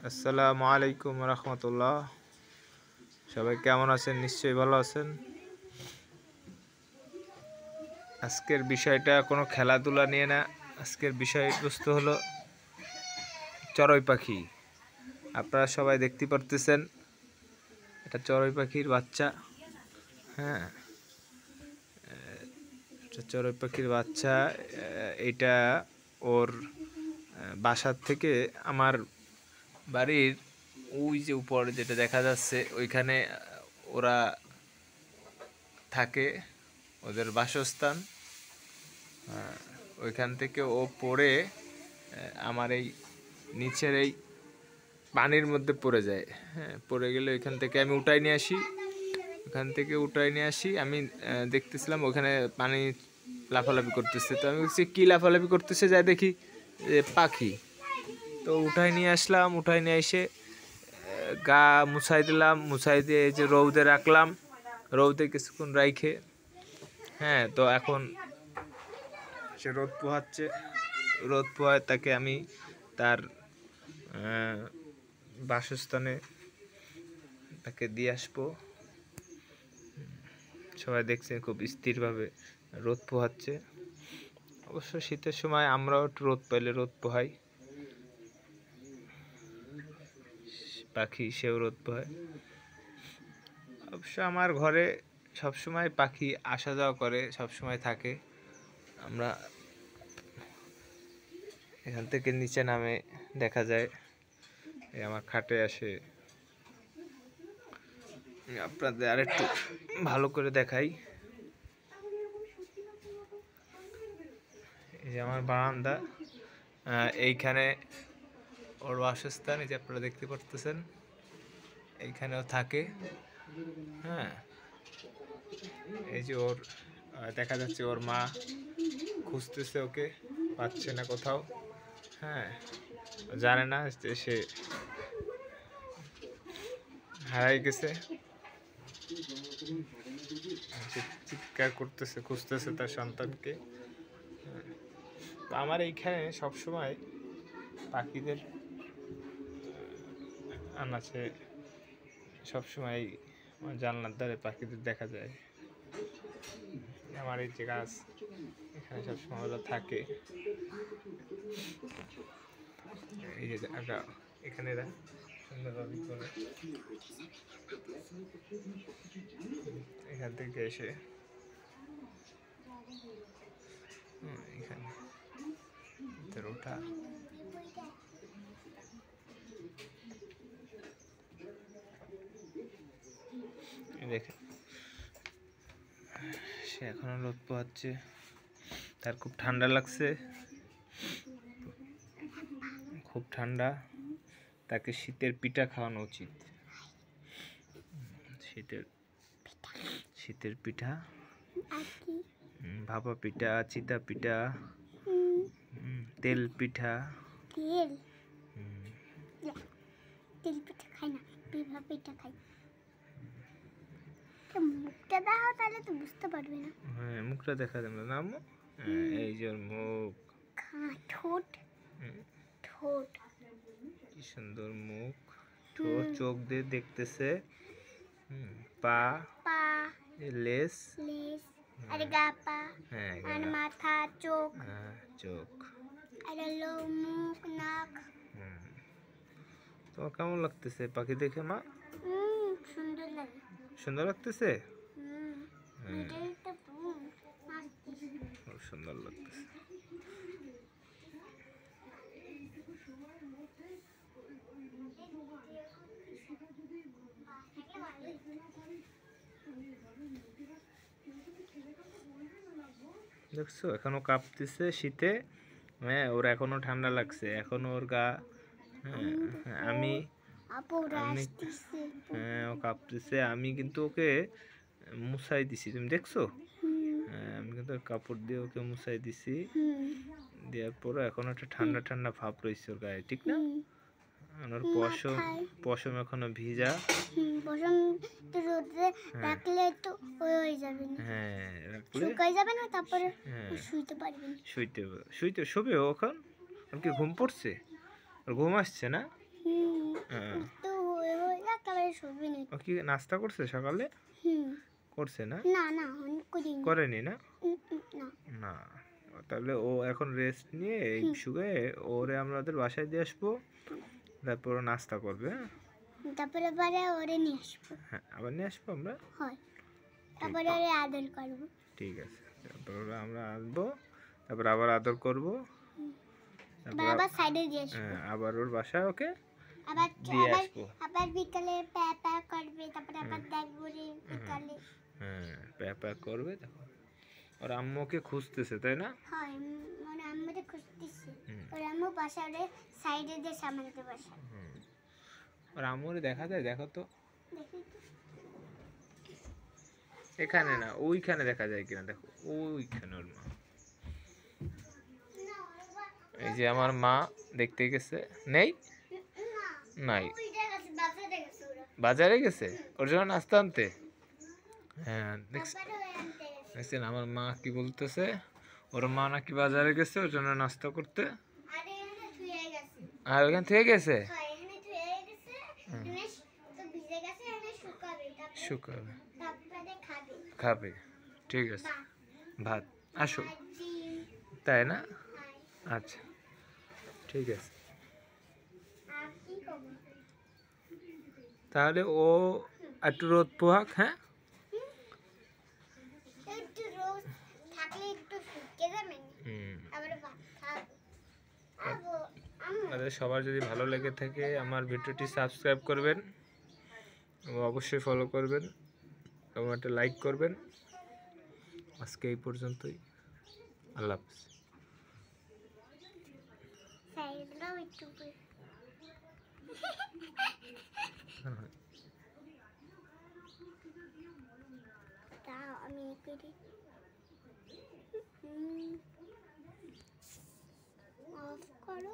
আসসালামু আলাইকুম রহমতুল্লাহ। সবাই কেমন আছেন? নিশ্চয়ই ভালো আছেন। আজকের বিষয়টা কোনো খেলাধুলা নিয়ে না, আজকের বিষয়বস্তু হলো চড়ুই পাখি। আপনারা সবাই দেখতে পারতেছেন এটা চড়ুই পাখির বাচ্চা। হ্যাঁ, এটা চড়ুই পাখির বাচ্চা। এটা ওর বাসার থেকে আমার বাড়ির ওই যে উপরে যেটা দেখা যাচ্ছে ওইখানে ওরা থাকে, ওদের বাসস্থান। ওইখান থেকে ও পড়ে আমার এই নিচের এই পানির মধ্যে পড়ে যায়। হ্যাঁ, পড়ে গেলে ওইখান থেকে আমি উঠাই নিয়ে আসি। আমি দেখতেছিলাম ওখানে পানি লাফালাফি করতেছে, তো আমি বলছি কী লাফালাফি করতেছে, যাই দেখি পাখি। তো উঠাই নিয়ে আসলাম, উঠাই নিয়ে এসে গা মুছাই দিলাম, মুছাই দিয়ে এই যে রৌদে রাখলাম, রৌদে কিছুক্ষণ রাইখে। হ্যাঁ, তো এখন সে রোদ পোহাচ্ছে, রোদ পোহায় তাকে আমি তার বাসস্থানে তাকে দিয়ে আসবো। সবাই দেখছে খুব স্থিরভাবে রোদ পোহাচ্ছে। অবশ্য শীতের সময় আমরাও একটু রোদ পাইলে রোদ পোহাই, পাখি সেও রোদ পোহায়। অবশ্য আমার ঘরে সবসময় পাখি আসা যাওয়া করে, সবসময় থাকে। আমরা এখান থেকে নিচে নামে দেখা যায়, আমার খাটে আসে। আপনাদের আরেকটু ভালো করে দেখাই, এই যে আমার বারান্দা, এইখানে ওর বাসস্থান, এই যে আপনারা দেখতে পারতেছেন এইখানেও থাকে। হ্যাঁ, এই যে ওর দেখা যাচ্ছে ওর মা খুঁজতেছে, ওকে পাচ্ছে না কোথাও। হ্যাঁ, জানে না যে সে হারাই গেছে, চিৎকার করতেছে, খুঁজতেছে তার সন্তানকে। আমার এইখানে সবসময় পাখিদের আনাচে সবসময় আমার জানলার ধারে পাখিদের দেখা যায়। আমার এই যে গাছ, এখানে সবসময় ওরা থাকে। এই যে এখানে এরা সুন্দরভাবে করে এখান থেকে এসে এখানে ওঠা। দেখে সে এখনো রোদ পোহাচ্ছে, তার খুব ঠান্ডা লাগছে, খুব ঠান্ডা। তাকে শীতের পিঠা খাওয়ানো উচিত, শীতের পিঠা, ভাপা পিঠা, চিতা পিঠা, তেল পিঠা। তেল পিঠা খাই না, ভাপা পিঠা খাই। মুখটা দেখাও, তাহলে তো বুঝতে পারবে না। হ্যাঁ, মুখটা দেখা যাবে না। এই যে মুখ, ঠোঁট, ঠোঁট কি সুন্দর মুখ, ঠোঁট, চোখ দিয়ে দেখতেছে, পা, পা, লেজ, লেজ, আর গা পা, হ্যাঁ, আর মাথা, চোখ, চোখ, আর হলো মুখ, নাক। তোমার কেমন লাগতেছে পাখি দেখে মা? সুন্দর লাগে। সুন্দর লাগতেছে? খুব সুন্দর লাগতেছে। দেখছো এখনো কাঁপতেছে শীতে। হ্যাঁ, ওর এখনো ঠান্ডা লাগছে, এখনো ওর গা। আমি হ্যাঁ, ও কাঁপতেছে। আমি কিন্তু ওকে মুছাই দিছি, তুমি দেখছো? হ্যাঁ, আমি কিন্তু কাপড় দিয়ে ওকে মুছাই দিছি, দেওয়ার পরে এখন একটা ঠান্ডা ঠান্ডা ভাব রয়েছে ওর গায়ে, ঠিক না? ওর পশম এখনো ভিজা। রাখলে তো হয়ে যাবে না। হ্যাঁ, রাখলে শুকাই যাবে না, তারপরে শুইতে পারবেন। শুইতে শোবে ও এখন? ওর কি ঘুম পড়ছে? ওর ঘুম আসছে না? শুবি নি। ও কি নাস্তা করছে সকালে? হুম। করছে না? না না আমি করিনি। করেনি না? না। না, তাহলে ও এখন রেস্ট নিয়ে এই শুয়ে ওরে আমাদের বাসায় দিয়ে আসবো, তারপর ও নাস্তা করবে। হ্যাঁ তারপরে পরে ওরে নিয়ে আসবো। হ্যাঁ, আবার নিয়ে আসবো আমরা। হয়। তারপরে ওরে আদর করবো। ঠিক আছে, তারপর আমরা আসবো, তারপর আবার আদর করবো, তারপর তারপর আবার সাইডে দিয়ে আসবো। হ্যাঁ, আবার ওর বাসায় ওকে আবার দিয়ে আবার আসবো। আবার বিকালে প্যা প্যা করবে, তারপরে আবার দেখবো রে বিকালে। হ্যাঁ, প্যাপা করবে তখন। ওর আম্মুকে খুঁজতেছে তাই না? হয় মানে আম্মুরে খুঁজতেছি। হুম। ওর আম্মু বাসা ওরে সাইডে দিয়ে সামনে বাসা। ওর আম্মুরে দেখা যায়, দেখো তো। দেখি তো। এখানে না, ওইখানে দেখা যায় কিনা দেখো, ওইখানে ওর মা। এই যে আমার মা দেখতে গেছে, নেই নাই, বাজারে গেছে ওর জন্য নাস্তা আনতে। হ্যাঁ দেখছেন আমার মা কি বলতেছে, ওর মা নাকি বাজারে গেছে ওর জন্য নাস্তা করতে, আর ওখান থেকে গেছে শুকাবে, খাবে। ঠিক আছে, ভাত আসো, তাই না? আচ্ছা ঠিক আছে, তাহলে ও একটু রোদ পোহাক। হ্যাঁ একটু রোজ থাকলে একটু শুকিয়ে যাবে না। হুম। আবার ভাত খাবো। আপনাদের সবার যদি ভালো লেগে থাকে আমার ভিডিওটি সাবস্ক্রাইব করবেন এবং অবশ্যই ফলো করবেন এবং একটা লাইক করবেন। আজকে এই পর্যন্তই, আল্লাহ হাফেজ। সাইডটাও একটু দাও আমি করি। অফ করো।